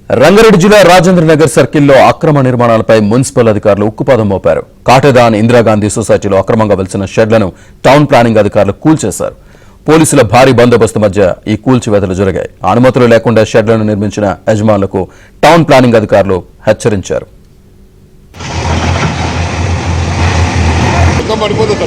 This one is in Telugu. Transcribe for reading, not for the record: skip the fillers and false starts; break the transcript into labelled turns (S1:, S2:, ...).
S1: రంగారెడ్డి జిల్లా రాజేంద్రనగర్ సర్కిల్లో అక్రమ నిర్మాణాలపై మున్సిపల్ అధికారులు ఉక్కుపాదం మోపారు. కాటేదాన్ ఇందిరాగాంధీ సొసైటీలో అక్రమంగా వెలిసిన షెడ్లను టౌన్ ప్లానింగ్ అధికారులు కూల్చేశారు. పోలీసుల భారీ బందోబస్తు మధ్య ఈ కూల్చివేతలు జరిగాయి. అనుమతులు లేకుండా షెడ్లను నిర్మించిన యజమానులకు టౌన్ ప్లానింగ్ అధికారులు హెచ్చరించారు.
S2: పడిపోతుంది